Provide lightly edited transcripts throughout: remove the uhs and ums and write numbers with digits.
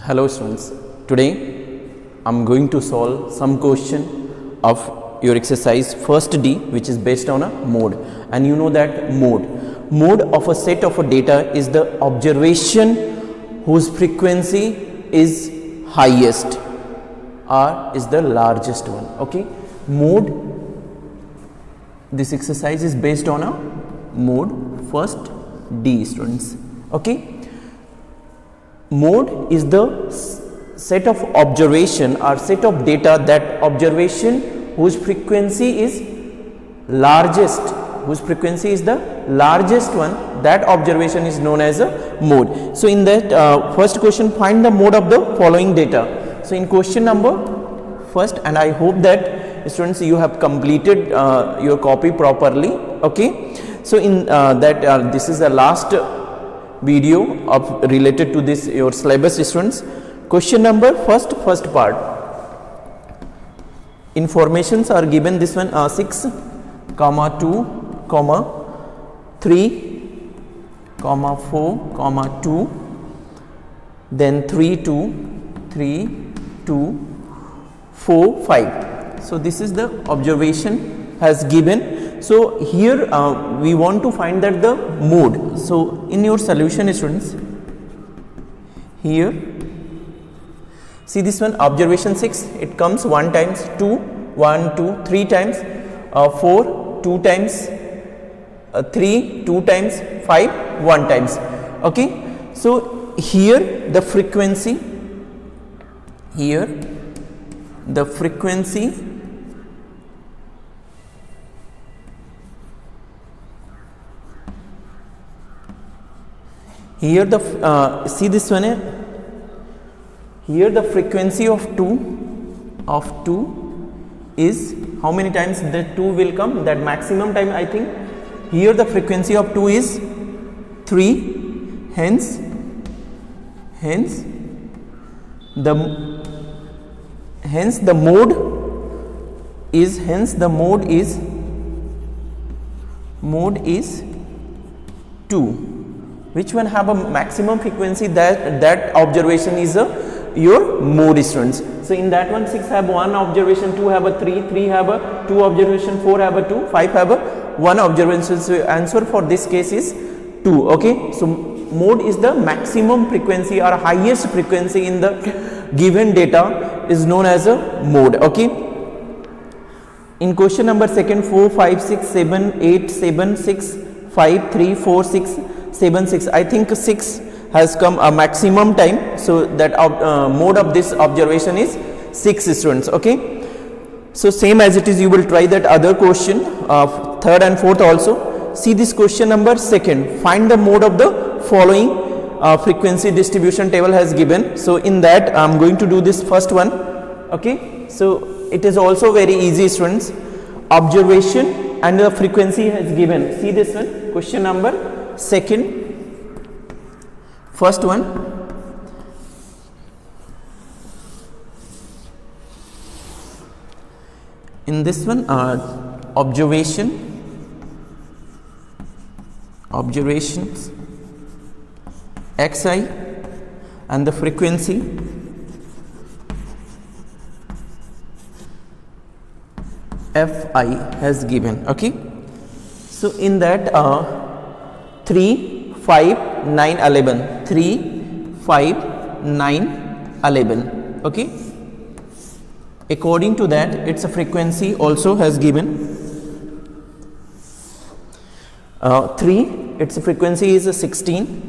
Hello students, today I am going to solve some question of your exercise first D, which is based on a mode, and you know that mode of a set of a data is the observation whose frequency is highest or is the largest one. Okay, mode, this exercise is based on a mode first D, students. Okay, mode is the set of observation or set of data, that observation whose frequency is largest, one, that observation is known as a mode. So in that first question, find the mode of the following data. So in question number first, and I hope that students you have completed your copy properly. Okay, so in that this is the last video of related to this your syllabus, students. Question number first part, informations are given. This one 6, 2, 3, 4, 2, then 3, 2, 4, 5. So this is the observation has given. So here we want to find that the mode. So in your solution, students, here see this one, observation 6, it comes 1 times, 2, 1, 2, 3 times, 4, 2 times, 3, 2 times, 5, 1 times. Okay, so here the frequency, here the frequency here the see this one, here the frequency of 2 is how many times the 2 will come, that maximum time I think. Here the frequency of 2 is 3, hence the mode is 2. Which one have a maximum frequency, that observation is your mode, students. So in that one, 6 have 1 observation, 2 have a 3 have a 2 observation, 4 have a 2, 5 have a 1 observation. So answer for this case is 2. Okay, so mode is the maximum frequency or highest frequency in the given data is known as a mode. Okay, in question number second, 4, 5, 6, 7, 8, 7, 6, 5, 3, 4, 6, 7, 6. I think 6 has come a maximum time. So that mode of this observation is 6, students. Okay, so same as it is, you will try that other question of third and fourth also. See this question number second, find the mode of the following frequency distribution table has given. So in that I am going to do this first one. Okay, so it is also very easy, students. Observation and the frequency has given. See this one, question number second, first one, in this one observations xi and the frequency fi has given. Okay, so in that 3, 5, 9, 11, 3, 5, 9, 11. Okay, according to that its a frequency also has given. 3, its frequency is 16,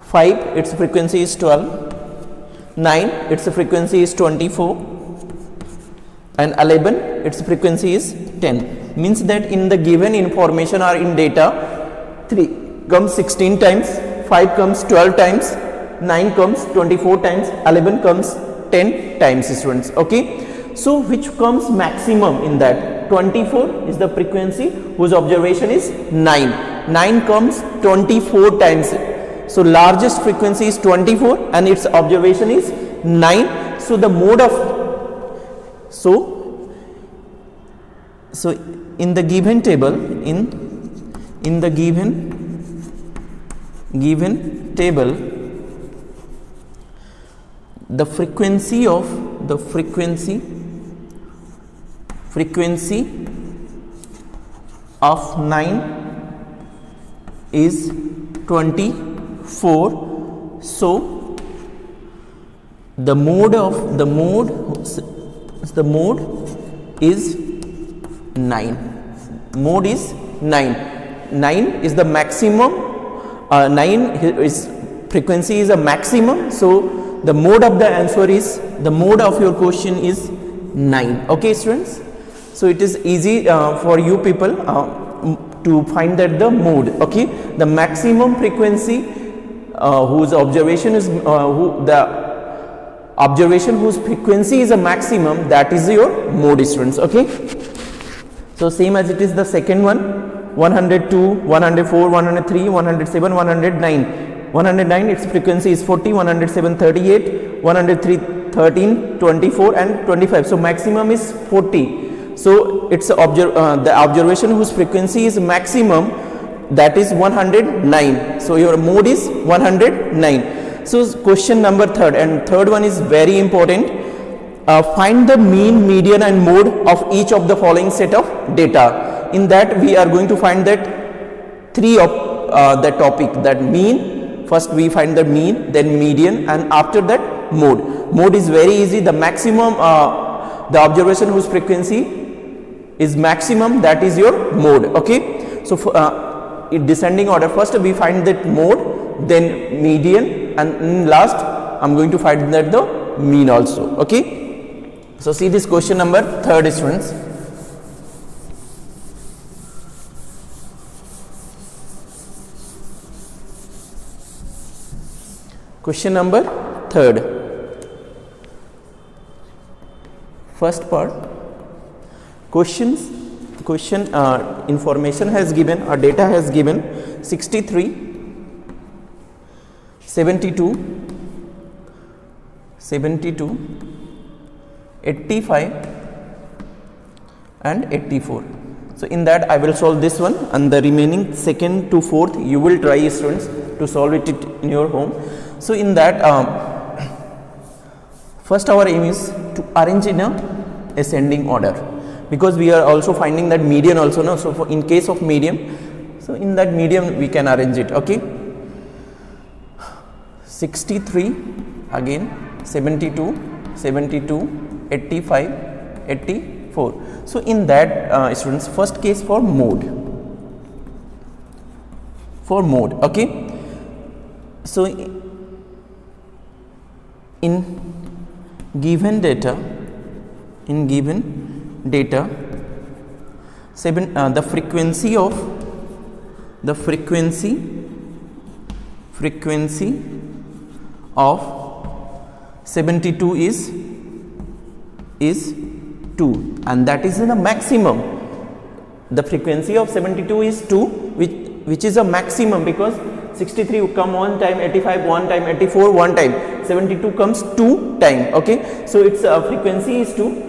5, its frequency is 12, 9, its frequency is 24, and 11, its frequency is 10. Means that in the given information or in data, 3 comes 16 times, 5 comes 12 times, 9 comes 24 times, 11 comes 10 times, students. Okay, so which comes maximum in that? 24 is the frequency whose observation is 9. 9 comes 24 times. So largest frequency is 24 and its observation is 9. So the mode of so in the given table, in the given table, the frequency of of 9 is 24. So the mode is 9. Mode is 9. 9 is the maximum. 9 is frequency is a maximum. So the mode of the answer is, the mode of your question is 9. Okay, students. So it is easy for you people to find that the mode. Okay, the maximum frequency whose observation is whose frequency is a maximum, that is your mode, students. Okay, so same as it is the second one, 102, 104, 103, 107, 109. 109 its frequency is 40, 107 38, 103 13, 24 and 25. So maximum is 40. So it's the observation whose frequency is maximum, that is 109. So your mode is 109. So question number third, and third one is very important. Find the mean, median and mode of each of the following set of data. In that we are going to find that three of the topic, that mean. First we find the mean, then median, and after that mode. Mode is very easy. The maximum, the observation whose frequency is maximum, that is your mode. Okay, so in descending order, first we find that mode, then median, and in last I'm going to find that the mean also. Okay, so see this question number third, students. Question number third. First part, question information has given, or data has given 63, 72, 85 and 84. So in that I will solve this one, and the remaining second to fourth you will try, students, to solve it in your home. So in that first our aim is to arrange in a ascending order, because we are also finding that median also, no. So in case of median, so in that median we can arrange it. Okay, 63, again 72, 85, 84. So in that students, first case for mode. Okay, so in given data, the frequency of 72 is 2, and that is in a maximum. The frequency of 72 is 2, which is a maximum, because 63 will come one time, 85 one time, 84 one time, 72 comes 2 time. Okay, so its frequency is 2.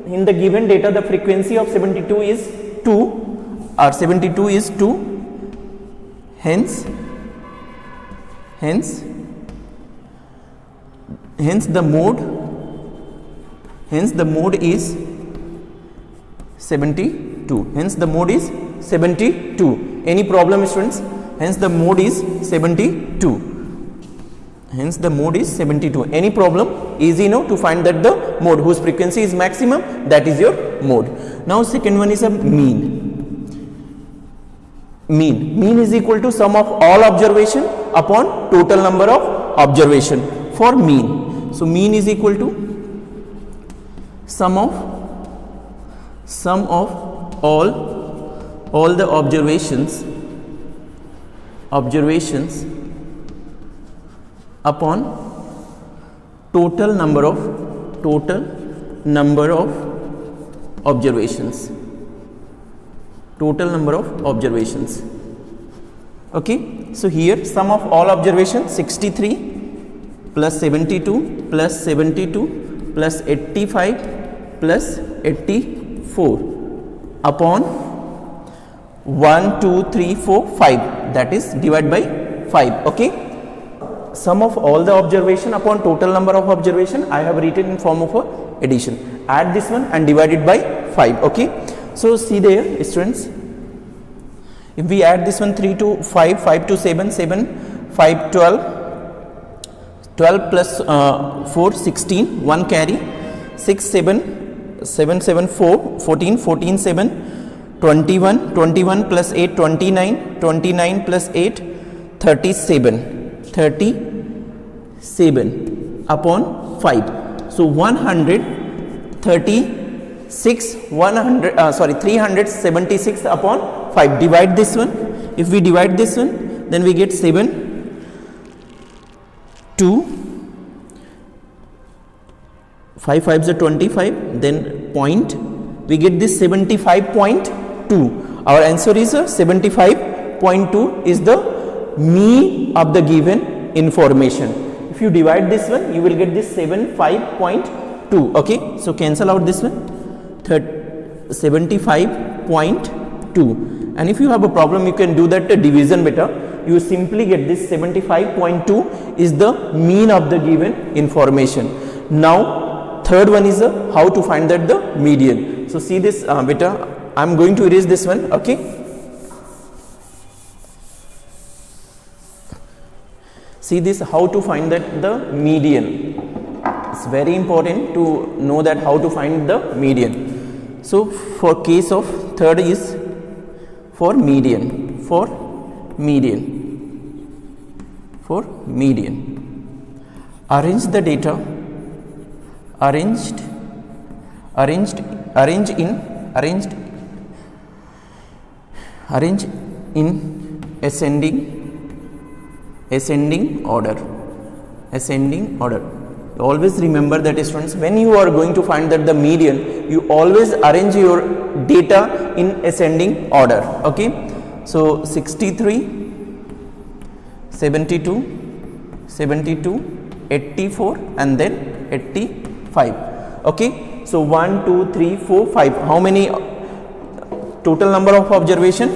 In the given data, the frequency of 72 is 2, or 72 is 2. Hence the mode is 72. Hence the mode is 72. Any problem, students? Hence the mode is 72. Any problem? Easy, no, to find that the mode whose frequency is maximum, that is your mode. Now second one is a mean. Mean is equal to sum of all observation upon total number of observation for mean. So mean is equal to sum of all the observations upon total number of observations. Okay, so here sum of all observations, 63 plus 72 plus 72 plus 85 plus 84 upon 1, 2, 3, 4, 5, that is divided by 5. Okay, sum of all the observation upon total number of observation I have written in form of a addition. Add this one and divide it by 5. Okay, so see there students, if we add this one 3 to 5, 5 to 7, 7, 5, 12, 12 plus 4, 16, 1 carry, 6, 7, 7, 7, 4, 14, 14, 7, 21, 21 plus 8, 29, 29 plus 8, 37, 37 upon 5. So 376 upon 5. Divide this one. If we divide this one, then we get 7, 2, 5 5s are 25, then point, we get this 75.2. Our answer is 75.2 is the mean of the given information. If you divide this one, you will get this 75.2. Okay, so cancel out this one, 75.2. And if you have a problem, you can do that division better. You simply get this 75.2 is the mean of the given information. Now third one is how to find that the median. So see this beta, I am going to erase this one. Okay, see this, how to find that the median. It's very important to know that how to find the median. So for case of third is for median, for median. Arrange the data, arranged in ascending order. Always remember that students, when you are going to find that the median, you always arrange your data in ascending order. Okay, so 63, 72, 84 and then 85. Okay, so 1 2 3 4 5. How many total number of observation?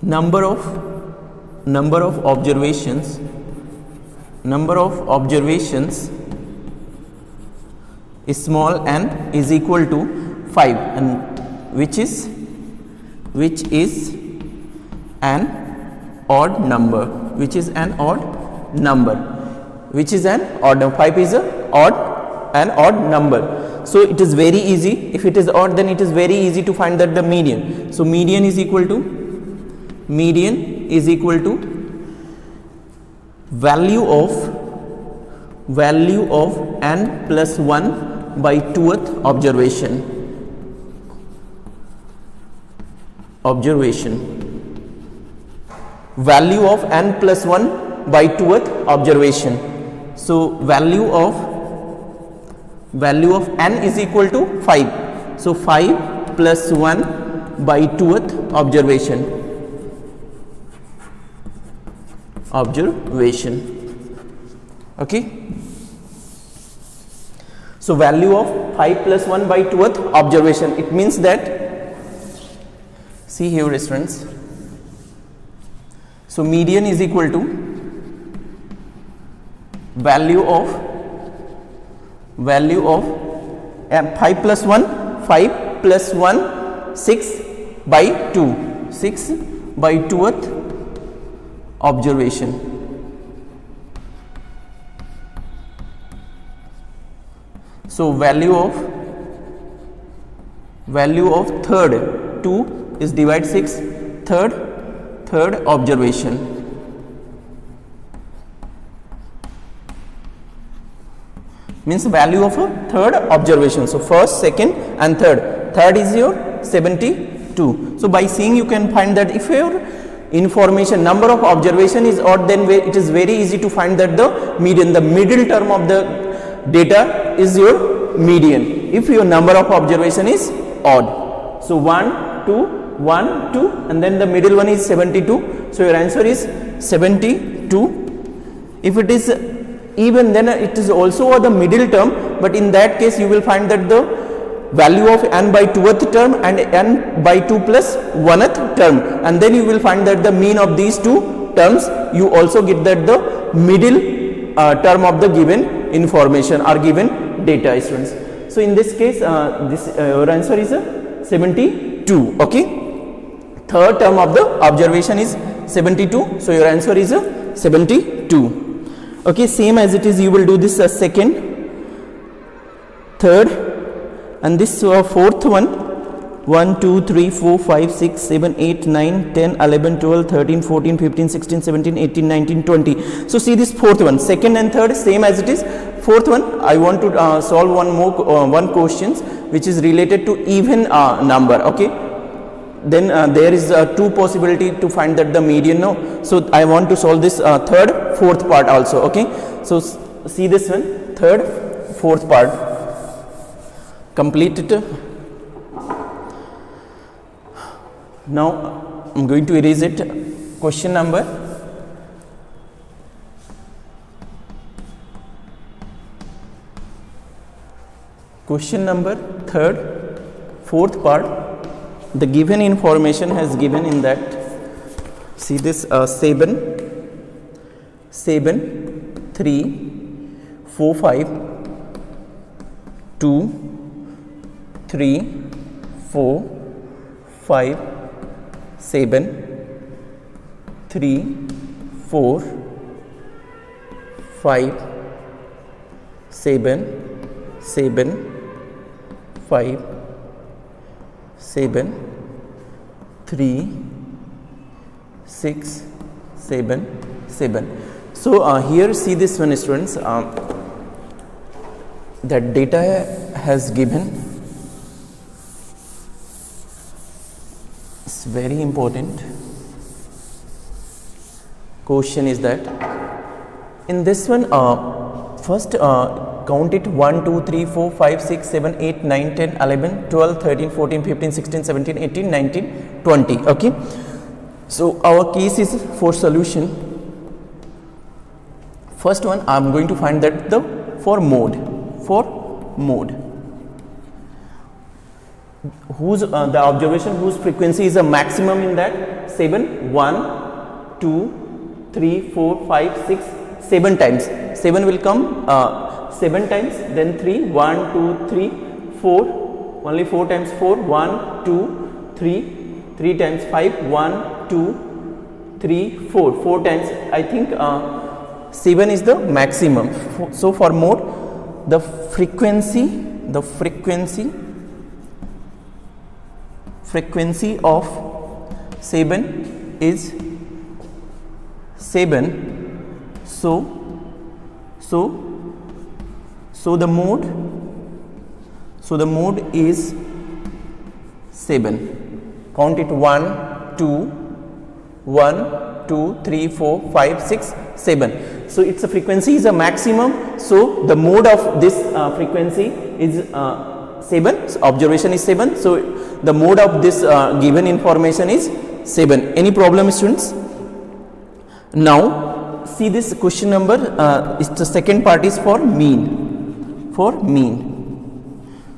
Number of observations small n is equal to 5, and which is an odd number, 5 is an odd number. So it is very easy. If it is odd, then it is very easy to find that the median. So median is equal to value of n plus 1 by 2th observation. Value of n plus 1 by 2th observation. So value of n is equal to 5. So 5 plus 1 by 2th observation. Okay, so value of 5 plus 1 by 2th observation, it means that, see here students, so median is equal to value of 5 plus 1 6 by 2, 6 by 2th observation. So value of third, 2 is divide 6, third observation. Means value of a third observation. So first, second and third is your 72. So by seeing you can find that if your information number of observation is odd, then it is very easy to find that the median, the middle term of the data is your median if your number of observation is odd. So 1 2 1 2 and then the middle one is 72. So your answer is 72. If it is even, then it is also the middle term, but in that case you will find that the value of n by 2th term and n by 2 plus 1th term, and then you will find that the mean of these two terms. You also get that the middle term of the given information or given data, students. So in this case, your answer is 72. Okay, third term of the observation is 72, so your answer is 72. Okay, same as it is, you will do this second, third, and this fourth one. 1 2 3 4 5 6 7 8 9 10 11 12 13 14 15 16 17 18 19 20. So see this fourth one, second and third same as it is. Fourth one, I want to solve one more one questions which is related to even number. Okay, then there is two possibility to find that the median. No, so I want to solve this third fourth part also. Okay, so see this one, third fourth part, complete it. Now I am going to erase it. Question number third fourth part. The given information has given in that, see this 7 3 4 5 2 3 4 5 7 3 4 5 7 7 5 7 3 6 7 7. So here see this one, students, that data has given. It's very important. Question is that in this one, first count it 1 2 3 4 5 6 7 8 9 10 11 12 13 14 15 16 17 18 19 20. Okay, so our case is for solution. First one, I am going to find that the for mode whose the observation whose frequency is a maximum in that 7 1 2 3 4 5 6 7 times. 7 will come 7 times, then 3 1 2 3 4, only 4 times 4 1 2 3 times 5 1 2 3 4 times. I think 7 is the maximum. So for mode, the frequency of 7 is 7. So the mode is 7. Count it 1 2 3 4 5 6 7. So its frequency is a maximum. So the mode of this frequency is 7. So observation is 7. So the mode of this given information is 7. Any problem, students? Now see this question number. The second part is for mean.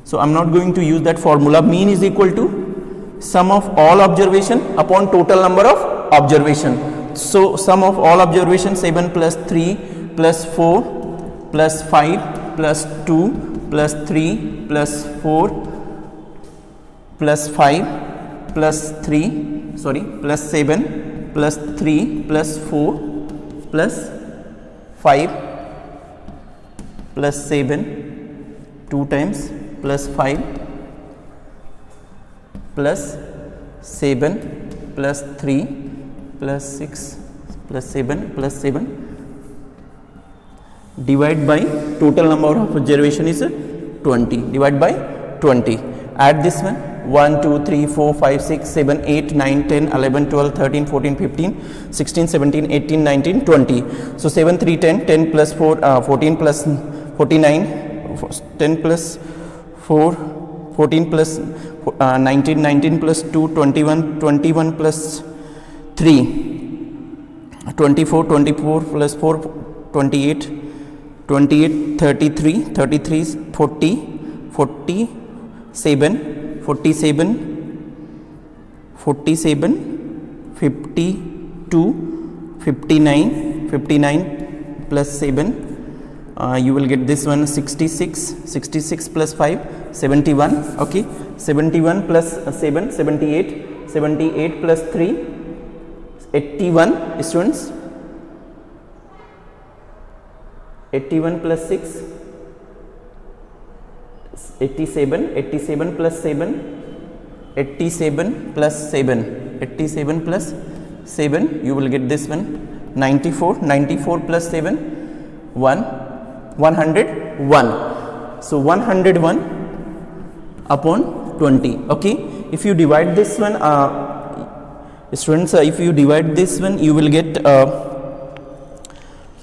So I am not going to use that formula. Mean is equal to sum of all observation upon total number of observation. So sum of all observation 7 plus 3 plus 4 plus 5 plus 2 plus 3 plus 4 plus 5 plus 3 plus 7 plus 3 plus 4 plus 5 plus 7 2 times plus 5 plus 7 plus 3 plus 6 plus 7 plus 7 divide by total number of observation is 20, divide by 20. Add this one 1 2 3 4 5 6 7 8 9 10 11 12 13 14 15 16 17 18 19 20. So 7 3 10 plus 4 14 plus 49 10 plus 4 14 plus 19 plus 2 21 plus 3 24 plus 4 28 33 40 7, 47, 47, 52, 59, 59 plus 7, you will get this one 66, 66 plus 5, 71, okay, 71 plus 7, 78, 78 plus 3, 81 students, 81 plus 6, 87, 87 plus 7, 87 plus 7, 87 plus 7, you will get this one 94, 94 plus 7, 101. So 101 upon 20. Okay, if you divide this one, students, if you divide this one, you will get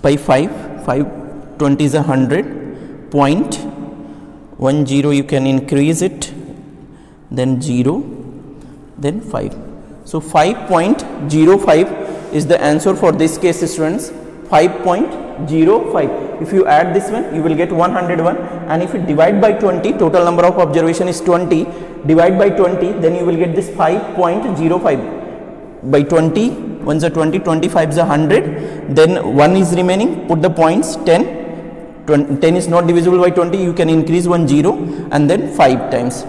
by 5, 20 is 100, 0.10, you can increase it, then 0, then 5. So 5.05 is the answer for this case, students. 5.05. If you add this one, you will get 101, and if you divide by 20, total number of observation is 20, divide by 20, then you will get this 5.05 by 20, 1 is a 20, 25 is a 100, then 1 is remaining, put the points 10, 10 is not divisible by 20, you can increase 1 0 and then 5 times.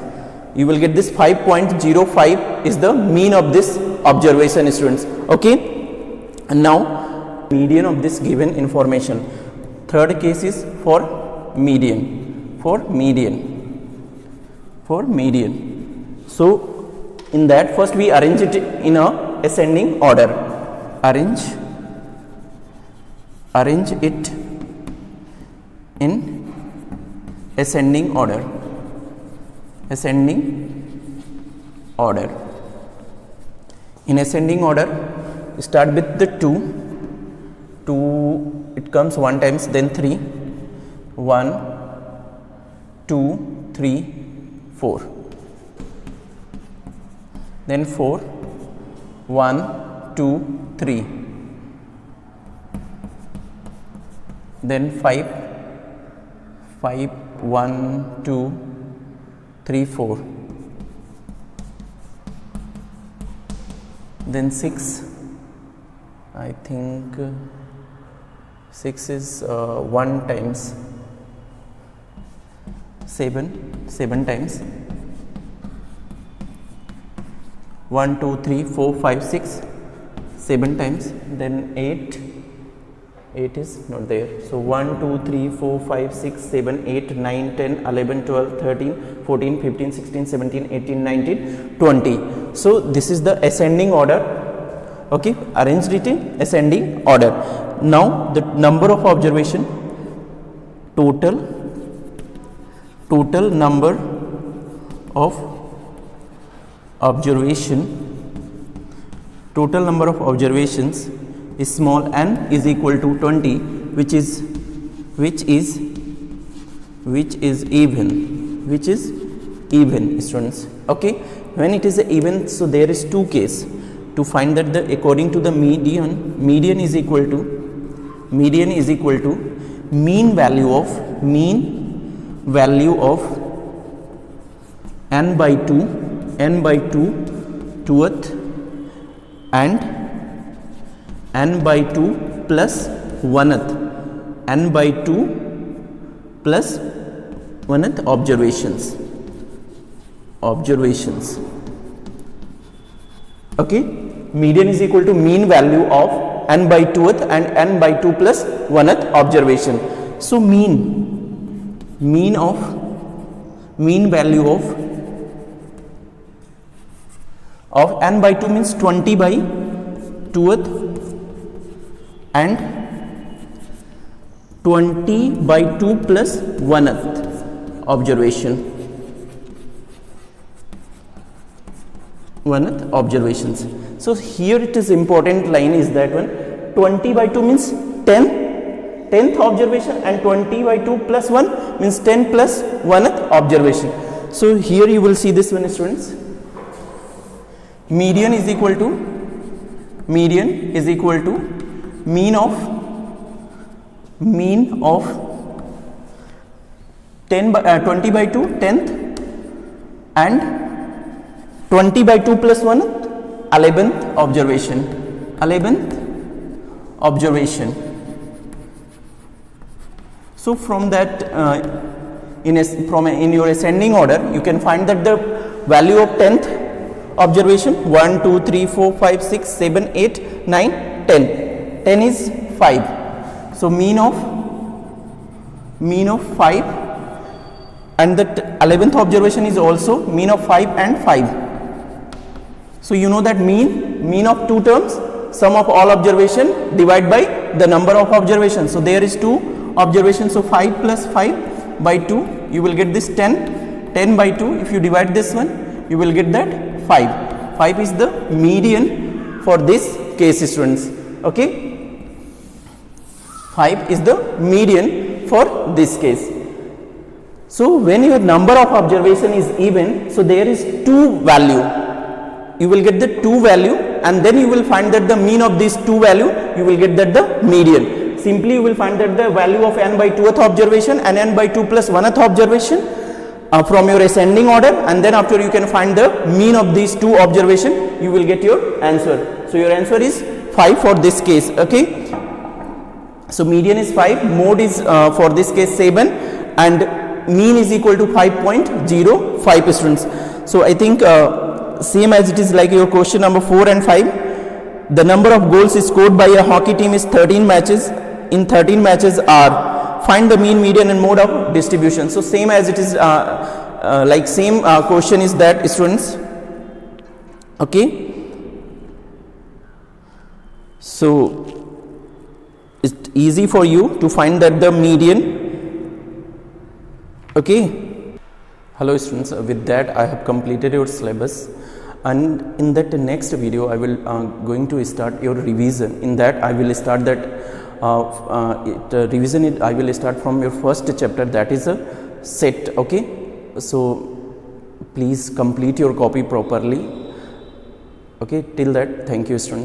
You will get this 5.05 is the mean of this observation, students. Okay, and now median of this given information. Third case is for median. So in that, first we arrange it in a ascending order. Arrange it in ascending order. In ascending order, start with the 2, it comes 1 times, then 3, 1, 2, 3, 4, then 4, 1, 2, 3, then 5, 1, 2, 3, 4, then 6, I think 6 is 1 times, 7 times, 1, 2, 3, 4, 5, 6, 7 times, then 8 is not there. So 1, 2, 3, 4, 5, 6, 7, 8, 9, 10, 11, 12, 13, 14, 15, 16, 17, 18, 19, 20. So this is the ascending order. Okay, arranged it in ascending order. Now the number of observation, total number of observations is small n is equal to 20, which is even, students. Okay, when it is even, so there is two cases to find that according to the median is equal to mean value of n by 2 2th and n by 2 plus 1th, n by 2 plus 1th observations. Okay, median is equal to mean value of n by 2th and n by 2 plus 1th observation. So mean value of n by 2 means 20 by 2th and 20 by 2 plus 1th observations. So here it is important line is that one 20 by 2 means 10th observation and 20 by 2 plus 1 means 10 plus 1th observation. So here you will see this one, students. Median is equal to mean of 20 by 2 10th and 20 by 2 plus 1, 11th observation. 11th observation. So from that in your ascending order, you can find that the value of 10th observation 1, 2, 3, 4, 5, 6, 7, 8, 9, 10. 10 is 5. So mean of 5, and the 11th observation is also mean of 5 and 5. So you know that mean of two terms, sum of all observation divide by the number of observations. So there is 2 observations, so 5 plus 5 by 2, you will get this 10. 10 by 2, if you divide this one, you will get that 5. 5 is the median for this case, students. Okay, 5 is the median for this case. So when your number of observation is even, so there is 2 value, you will get the 2 value, and then you will find that the mean of these 2 value, you will get that the median. Simply you will find that the value of n by 2th observation and n by 2 plus 1th observation from your ascending order, and then after you can find the mean of these 2 observation, you will get your answer. So your answer is 5 for this case. Okay, so median is 5, mode is for this case 7, and mean is equal to 5.05 students. So I think same as it is like your question number 4 and 5. The number of goals scored by a hockey team is 13 matches. In 13 matches are, find the mean, median and mode of distribution. So same as it is like same question is that, students. Okay, so it's easy for you to find that the median. Okay, hello students, with that I have completed your syllabus, and in that next video I will going to start your revision. In that I will start that revision. I will start from your first chapter, that is a set. Okay, so please complete your copy properly. Okay, till that, thank you students.